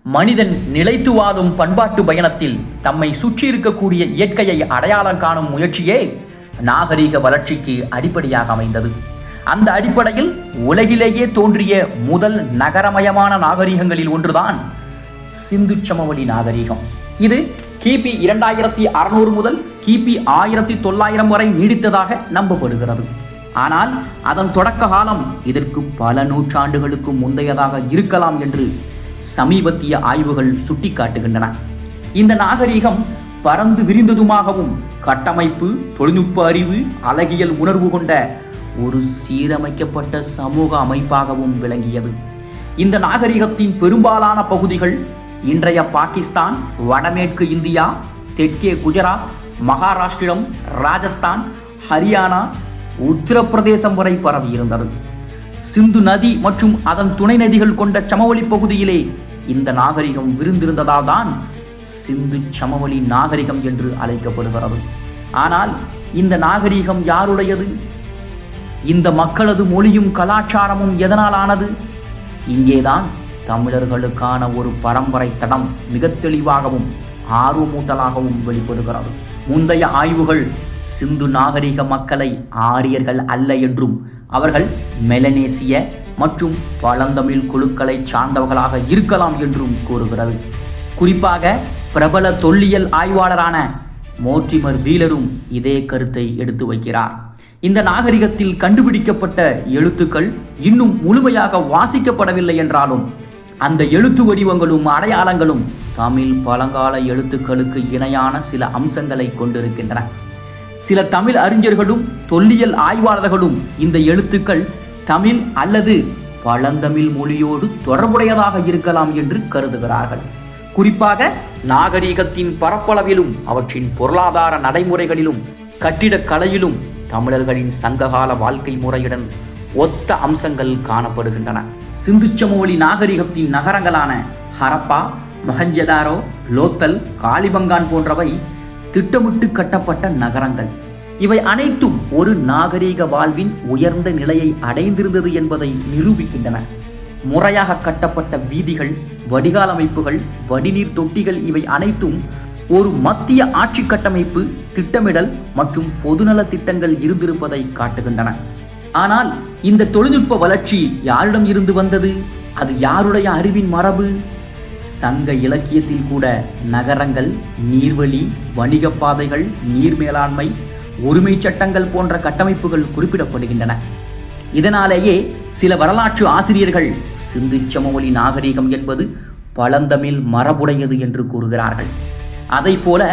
மனிதன் நிலைத்து வாழும் பண்பாட்டு பயணத்தில் தம்மை சுற்றி இருக்கக்கூடிய இயற்கையை அடையாளம் காணும் முயற்சியே நாகரிக வளர்ச்சிக்கு அடிப்படையாக அமைந்தது. அந்த அடிப்படையில் உலகிலேயே தோன்றிய முதல் நகரமயமான நாகரிகங்களில் ஒன்றுதான் சிந்து சமவெளி நாகரிகம். இது கிபி 2600 முதல் கிபி 1900 வரை நீடித்ததாக நம்பப்படுகிறது. ஆனால் அதன் தொடக்க காலம் இதற்கு பல நூற்றாண்டுகளுக்கு முந்தையதாக இருக்கலாம் என்று சமீபத்திய ஆய்வுகள் சுட்டிக்காட்டுகின்றன. இந்த நாகரிகம் பரந்து விரிந்ததுமாகவும் கட்டமைப்பு, தொழில்நுட்ப அறிவு, அழகியல் உணர்வு கொண்ட ஒரு சீரமைக்கப்பட்ட சமூக அமைப்பாகவும் விளங்கியது. இந்த நாகரிகத்தின் பெரும்பாலான பகுதிகள் இன்றைய பாகிஸ்தான், வடமேற்கு இந்தியா, தெற்கே குஜராத், மகாராஷ்டிரம், ராஜஸ்தான், ஹரியானா, உத்தரப்பிரதேசம் வரை பரவியிருந்தது. சிந்து நதி மற்றும் அதன் துணை நதிகள் கொண்ட சமவெளி பகுதியிலே இந்த நாகரிகம் விரிந்திருந்ததால் தான் சிந்து சமவெளி நாகரிகம் என்று அழைக்கப்படுகிறது. ஆனால் இந்த நாகரிகம் யாருடையது? இந்த மக்களது மொழியும் கலாச்சாரமும் எதனால் ஆனது? இங்கேதான் தமிழர்களுக்கான ஒரு பரம்பரை தடம் மிக தெளிவாகவும் ஆர்வமூட்டலாகவும் வெளிப்படுகிறது. முந்தைய ஆய்வுகள் சிந்து நாகரிக மக்களை ஆரியர்கள் அல்ல என்றும் அவர்கள் மெலனேசிய மற்றும் பழந்தமிழ் குழுக்களை சார்ந்தவர்களாக இருக்கலாம் என்றும் கூறுகிறது. குறிப்பாக பிரபல தொல்லியல் ஆய்வாளரான மோர்டிமர் வீலரும் இதே கருத்தை எடுத்து வைக்கிறார். இந்த நாகரிகத்தில் கண்டுபிடிக்கப்பட்ட எழுத்துக்கள் இன்னும் முழுமையாக வாசிக்கப்படவில்லை என்றாலும் அந்த எழுத்து வடிவங்களும் அடையாளங்களும் தமிழ் பழங்கால எழுத்துக்களுக்கு இணையான சில அம்சங்களை கொண்டிருக்கின்றன. சில தமிழ் அறிஞர்களும் தொல்லியல் ஆய்வாளர்களும் இந்த எழுத்துக்கள் தமிழ் அல்லது பழந்தமிழ் மொழியோடு தொடர்புடையதாக இருக்கலாம் என்று கருதுகிறார்கள். குறிப்பாக நாகரிகத்தின் பரப்பளவிலும் அவற்றின் பொருளாதார நடைமுறைகளிலும் கட்டிடக்கலையிலும் தமிழர்களின் சங்ககால வாழ்க்கை முறையுடன் ஒத்த அம்சங்கள் காணப்படுகின்றன. சிந்து சமவெளி நாகரிகத்தின் நகரங்களான ஹரப்பா, மொஹஞ்சதாரோ, லோத்தல், காலிபங்கான் போன்றவை திட்டமிட்டு கட்டப்பட்ட நகரங்கள். இவை அனைத்தும் ஒரு நாகரீக வாழ்வின் உயர்ந்த நிலையை அடைந்திருந்தது என்பதை நிரூபிக்கின்றன. முறையாக கட்டப்பட்ட வீதிகள், வடிகால் அமைப்புகள், வடிநீர் தொட்டிகள் இவை அனைத்தும் ஒரு மத்திய ஆட்சி கட்டமைப்பு, திட்டமிடல் மற்றும் பொதுநல திட்டங்கள் இருந்திருப்பதை காட்டுகின்றன. ஆனால் இந்த தொழில்நுட்ப வளர்ச்சி யாரிடம் இருந்து வந்தது? அது யாருடைய அறிவின் மரபு? சங்க இலக்கியத்தில் கூட நகரங்கள், நீர்வழி, வணிக பாதைகள், நீர் மேலாண்மை, உரிமை சட்டங்கள் போன்ற கட்டமைப்புகள் குறிப்பிடப்படுகின்றன. இதனாலேயே சில வரலாற்று ஆசிரியர்கள் சிந்து சமவெளி நாகரிகம் என்பது பழந்தமிழ் மரபுடையது என்று கூறுகிறார்கள். அதை போல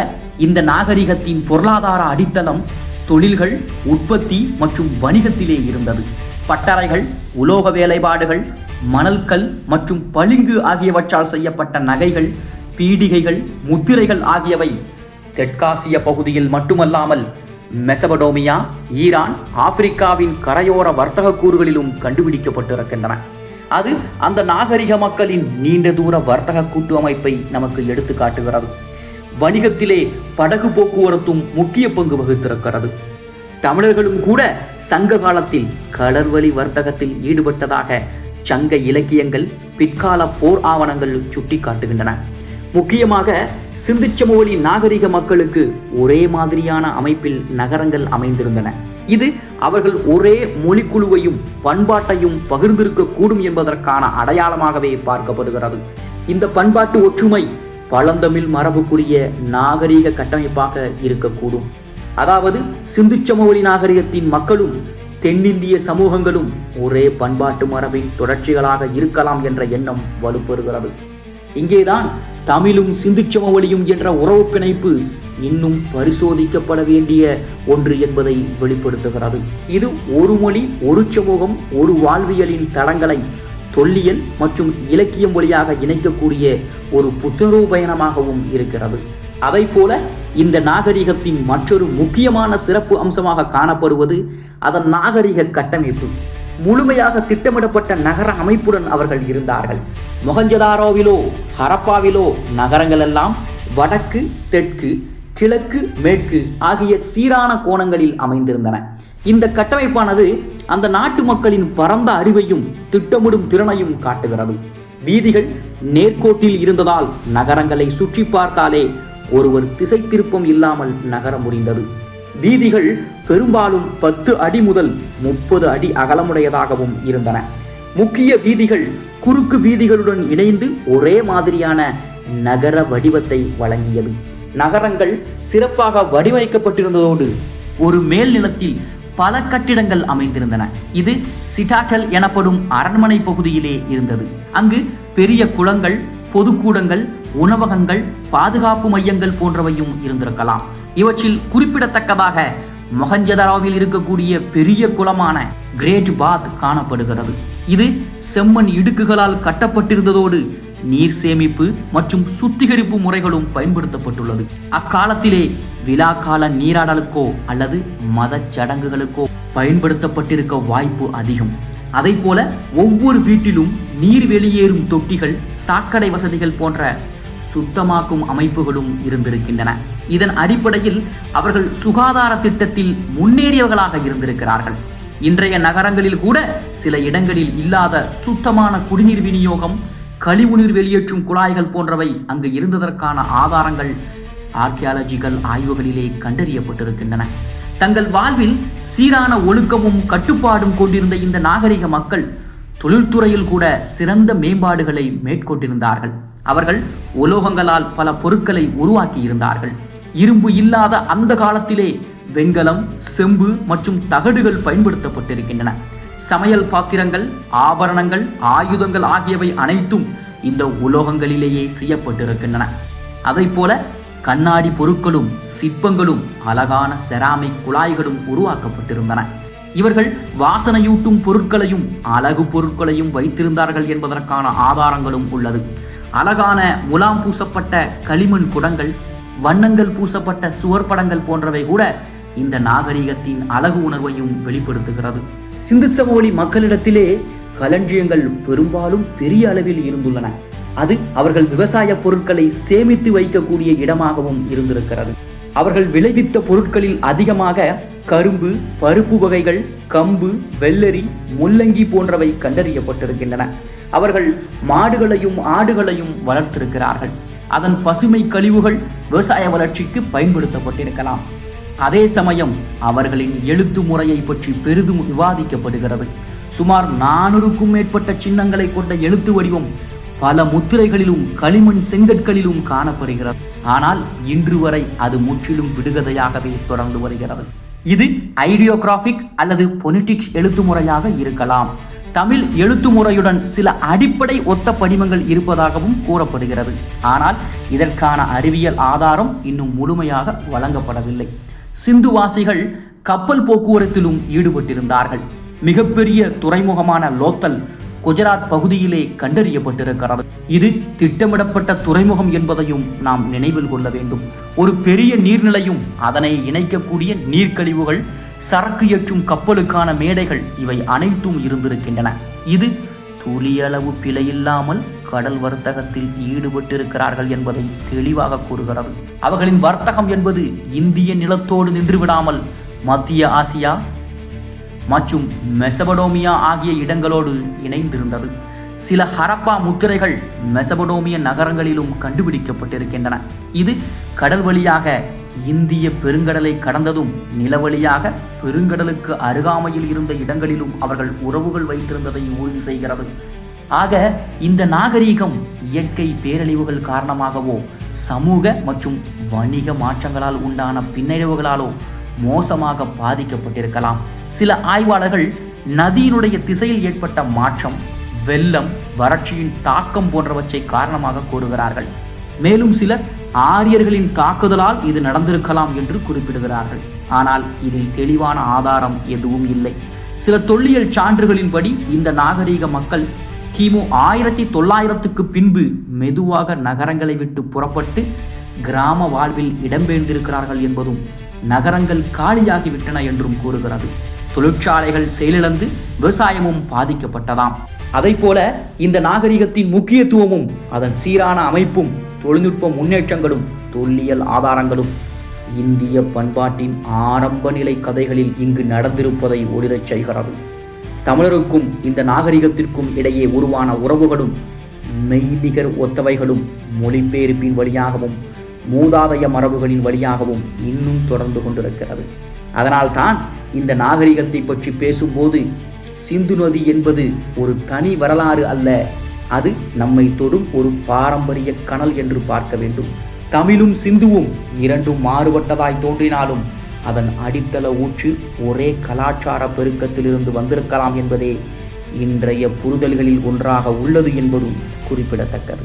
இந்த நாகரிகத்தின் பொருளாதார அடித்தளம் தொழில்கள், உற்பத்தி மற்றும் வணிகத்திலே இருந்தது. பட்டறைகள், உலோக வேலைப்பாடுகள், மணல்கல் மற்றும் பளிங்கு ஆகியவற்றால் செய்யப்பட்ட நகைகள், பீடிகைகள், முத்திரைகள் ஆகியவை தெற்காசிய பகுதியில் மட்டுமல்லாமல் மெசபடோமியா, ஈரான், ஆப்பிரிக்காவின் கரையோர வர்த்தக கூறுகளிலும் கண்டுபிடிக்கப்பட்டிருக்கின்றன. அது அந்த நாகரிக மக்களின் நீண்ட தூர வர்த்தக கூட்டு அமைப்பை நமக்கு எடுத்து காட்டுகிறது. வணிகத்திலே படகு போக்குவரத்தும் முக்கிய பங்கு வகித்திருக்கிறது. தமிழர்களும் கூட சங்க காலத்தில் கடல்வழி வர்த்தகத்தில் ஈடுபட்டதாக சங்க இலக்கியங்கள், பிற்கால போர் ஆவணங்கள் சுட்டிக்காட்டுகின்றன. முக்கியமாக சிந்து சமவெளி நாகரிக மக்களுக்கு ஒரே மாதிரியான அமைப்பில் நகரங்கள் அமைந்திருந்தன. இது அவர்கள் ஒரே மொழிக்குழுவையும் பண்பாட்டையும் பகிர்ந்திருக்க கூடும் என்பதற்கான அடையாளமாகவே பார்க்கப்படுகிறது. இந்த பண்பாட்டு ஒற்றுமை பழந்தமிழ் மரபுக்குரிய நாகரிக கட்டமைப்பாக இருக்கக்கூடும். அதாவது சிந்து சமவெளி நாகரிகத்தின் மக்களும் தென்னிந்திய சமூகங்களும் ஒரே பண்பாட்டு மரபின் தொடர்ச்சிகளாக இருக்கலாம் என்ற எண்ணம் வலுப்பெறுகிறது. இங்கேதான் தமிழும் சிந்து சமவெளியும் என்ற உறவு பிணைப்பு இன்னும் பரிசோதிக்கப்பட வேண்டிய ஒன்று என்பதை வெளிப்படுத்துகிறது. இது ஒரு மொழி, ஒரு சமூகம், ஒரு வாழ்வியலின் தடங்களை தொல்லியல் மற்றும் இலக்கியம் வழியாக இணைக்கக்கூடிய ஒரு புத்துணர்வு பயணமாகவும் இருக்கிறது. அதை போல இந்த நாகரிகத்தின் மற்றொரு முக்கியமான சிறப்பு அம்சமாக காணப்படுவது அதன் நாகரிக கட்டமைப்பு. முழுமையாக திட்டமிடப்பட்ட நகர அமைப்புடன் அவர்கள் இருந்தார்கள். மொஹஞ்சதாரோவிலோ ஹரப்பாவிலோ நகரங்கள் எல்லாம் வடக்கு, தெற்கு, கிழக்கு, மேற்கு ஆகிய சீரான கோணங்களில் அமைந்திருந்தன. இந்த கட்டமைப்பானது அந்த நாட்டு மக்களின் பரந்த அறிவையும் திட்டமிடும் திறனையும் காட்டுகிறது. வீதிகள் நேர்கோட்டில் இருந்ததால் நகரங்களை சுற்றி பார்த்தாலே ஒருவர் திசை திருப்பம் இல்லாமல் நகர முடிந்தது. வீதிகள் பெரும்பாலும் 10 அடி முதல் 30 அடி அகலமுடையதாகவும் இருந்தன. முக்கிய வீதிகள் குறுக்கு வீதிகளுடன் இணைந்து ஒரே மாதிரியான நகர வடிவத்தை வழங்கியது. நகரங்கள் சிறப்பாக வடிவமைக்கப்பட்டிருந்ததோடு ஒரு மேல் நிலத்தில் பல கட்டிடங்கள் அமைந்திருந்தன. இது சிட்டாடல் எனப்படும் அரண்மனை பகுதியிலே இருந்தது. அங்கு பெரிய குளங்கள், பொதுக்கூடங்கள், உணவகங்கள், பாதுகாப்பு மையங்கள் போன்றவையும் இருந்திருக்கலாம். இவற்றில் குறிப்பிடத்தக்கதாக மொஹஞ்சதாரோவில் இருக்கக்கூடிய பெரிய குளமான கிரேட் பாத் காணப்படுகிறது. இது செம்மண் இடுக்குகளால் கட்டப்பட்டிருந்ததோடு நீர் சேமிப்பு மற்றும் சுத்திகரிப்பு முறைகளும் பயன்படுத்தப்பட்டுள்ளது. அக்காலத்திலே விழாக்கால நீராடலுக்கோ அல்லது மத சடங்குகளுக்கோ பயன்படுத்தப்பட்டிருக்க வாய்ப்பு அதிகம். அதை போல ஒவ்வொரு வீட்டிலும் நீர் வெளியேறும் தொட்டிகள், சாக்கடை வசதிகள் போன்ற சுத்தமாக்கும் அமைப்புகளும் இருந்திருக்கின்றன. இதன் அடிப்படையில் அவர்கள் சுகாதார திட்டத்தில் முன்னேறியவர்களாக இருந்திருக்கிறார்கள். இன்றைய நகரங்களில் கூட சில இடங்களில் இல்லாத சுத்தமான குடிநீர் விநியோகம், கழிவுநீர் வெளியேற்றும் குழாய்கள் போன்றவை அங்கு இருந்ததற்கான ஆதாரங்கள் ஆர்கியாலஜிக்கல் ஆய்வுகளிலே கண்டறியப்பட்டிருக்கின்றன. தங்கள் வாழ்வில் சீரான ஒழுக்கமும் கட்டுப்பாடும் கொண்டிருந்த இந்த நாகரிக மக்கள் தொழில்துறையில் கூட சிறந்த மேம்பாடுகளை மேற்கொண்டிருந்தார்கள். அவர்கள் உலோகங்களால் பல பொருட்களை உருவாக்கி இருந்தார்கள். இரும்பு இல்லாத அந்த காலத்திலே வெண்கலம், செம்பு மற்றும் தகடுகள் பயன்படுத்தப்பட்டிருக்கின்றன. சமையல் பாத்திரங்கள், ஆபரணங்கள், ஆயுதங்கள் ஆகியவை அனைத்தும் இந்த உலோகங்களிலேயே செய்யப்பட்டிருக்கின்றன. அதை போல கண்ணாடி பொருட்களும் சிற்பங்களும் அழகான செராமிக் குழாய்களும் உருவாக்கப்பட்டிருந்தன. இவர்கள் வாசனையூட்டும் பொருட்களையும் அழகு பொருட்களையும் வைத்திருந்தார்கள் என்பதற்கான ஆதாரங்களும் உள்ளது. அழகான முலாம் பூசப்பட்ட களிமண் குடங்கள், வண்ணங்கள் பூசப்பட்ட சுவர்படங்கள் போன்றவை கூட இந்த நாகரிகத்தின் அழகு உணர்வையும் வெளிப்படுத்துகிறது. சிந்து சமவெளி மக்களிடத்திலே களஞ்சியங்கள் பெரும்பாலும் பெரிய அளவில் இருந்துள்ளன. அது அவர்கள் விவசாய பொருட்களை சேமித்து வைக்கக்கூடிய இடமாகவும் இருந்திருக்கிறது. அவர்கள் விளைவித்த பொருட்களில் அதிகமாக கரும்பு, பருப்பு வகைகள், கம்பு, வெள்ளரி, முள்ளங்கி போன்றவை கண்டறியப்பட்டிருக்கின்றன. அவர்கள் மாடுகளையும் ஆடுகளையும் வளர்த்திருக்கிறார்கள். அதன் பசுமை கழிவுகள் விவசாய வளர்ச்சிக்கு பயன்படுத்தப்பட்டிருக்கலாம். அதே சமயம் அவர்களின் எழுத்து முறையை பற்றி பெரிதும் விவாதிக்கப்படுகிறது. சுமார் 400க்கும் மேற்பட்ட சின்னங்களை கொண்ட எழுத்து வடிவம் பல முத்திரைகளிலும் களிமண் செங்கற்களிலும் காணப்படுகிறது. ஆனால் இன்று வரை அது முற்றிலும் விடுகதையாகவே தொடர்ந்து வருகிறது. இது ஐடியோகிராபிக் அல்லது பொனிட்டிக்ஸ் எழுத்து முறையாக இருக்கலாம். தமிழ் எழுத்து முறையுடன் சில அடிப்படை ஒத்த படிமங்கள் இருப்பதாகவும் கூறப்படுகிறது. ஆனால் இதற்கான அறிவியல் ஆதாரம் இன்னும் முழுமையாக வழங்கப்படவில்லை. சிந்துவாசிகள் கப்பல் போக்குவரத்திலும் ஈடுபட்டிருந்தார்கள். மிகப்பெரிய துறைமுகமான லோத்தல் குஜராத் பகுதியிலே கண்டறியப்பட்டிருக்கிறது. இது திட்டமிடப்பட்ட துறைமுகம் என்பதையும் நாம் நினைவில் கொள்ள வேண்டும். ஒரு பெரிய நீர்நிலையும் அதனை இணைக்கக்கூடிய நீர்க்கழிவுகள், சரக்கு ஏற்றும் கப்பலுக்கான மேடைகள், இவை அனைத்தும் இருந்திருக்கின்றன. இது துளியளவு பிழையில்லாமல் கடல் வர்த்தகத்தில் ஈடுபட்டிருக்கிறார்கள் என்பதை தெளிவாக கூறுகிறது. அவர்களின் வர்த்தகம் என்பது இந்திய நிலத்தோடு நின்றுவிடாமல் மத்திய ஆசியா மற்றும் மெசபடோமியா ஆகிய இடங்களோடு இணைந்திருந்தது. சில ஹரப்பா முத்திரைகள் மெசபடோமிய நகரங்களிலும் கண்டுபிடிக்கப்பட்டிருக்கின்றன. இது கடல் வழியாக இந்திய பெருங்கடலை கடந்ததும் நிலவழியாக பெருங்கடலுக்கு அருகாமையில் இருந்த இடங்களிலும் அவர்கள் உறவுகள் வைத்திருந்ததை உறுதி செய்கிறது. ஆக இந்த நாகரீகம் இயற்கை பேரழிவுகள் காரணமாகவோ சமூக மற்றும் வணிக மாற்றங்களால் உண்டான பின்னடைவுகளாலோ மோசமாக பாதிக்கப்பட்டிருக்கலாம். சில ஆய்வாளர்கள் நதியினுடைய திசையில் ஏற்பட்ட மாற்றம், வெள்ளம், வறட்சியின் தாக்கம் போன்றவற்றை காரணமாக கூறுகிறார்கள். மேலும் சிலர் ஆரியர்களின் தாக்குதலால் இது நடந்திருக்கலாம் என்று குறிப்பிடுகிறார்கள். ஆனால் இதில் தெளிவான ஆதாரம் எதுவும் இல்லை. சில தொல்லியல் சான்றுகளின்படி இந்த நாகரீக மக்கள் கிமு 1900க்கு பின்பு மெதுவாக நகரங்களை விட்டு புறப்பட்டு கிராம வாழ்வில் இடம்பெயர்ந்திருக்கிறார்கள் என்பதும் நகரங்கள் காலியாகிவிட்டன என்றும் கூறுகிறது. தொழிற்சாலைகள் செயலிழந்து விவசாயமும் பாதிக்கப்பட்டதாம். அதை போல இந்த நாகரிகத்தின் முக்கியத்துவமும் அதன் சீரான அமைப்பும் தொழில்நுட்ப முன்னேற்றங்களும் தொல்லியல் ஆதாரங்களும் இந்திய பண்பாட்டின் ஆரம்ப நிலை கதைகளில் இங்கு நடந்திருப்பதை ஒளிரச் செய்கிறது. தமிழருக்கும் இந்த நாகரிகத்திற்கும் இடையே உருவான உறவுகளும் மெய்நிகர் ஒத்தவைகளும் மொழிபெயர்ப்பின் வழியாகவும் மூதாதைய மரபுகளின் வழியாகவும் இன்னும் தொடர்ந்து கொண்டிருக்கிறது. அதனால்தான் இந்த நாகரிகத்தை பற்றி பேசும்போது சிந்து நதி என்பது ஒரு தனி வரலாறு அல்ல, அது நம்மை தொடும் ஒரு பாரம்பரிய கனல் என்று பார்க்க வேண்டும். தமிழும் சிந்துவும் இரண்டும் மாறுபட்டதாய் தோன்றினாலும் அதன் அடித்தள ஊற்று ஒரே கலாச்சார பெருக்கத்திலிருந்து வந்திருக்கலாம் என்பதே இன்றைய புரிதல்களில் ஒன்றாக உள்ளது என்பதும் குறிப்பிடத்தக்கது.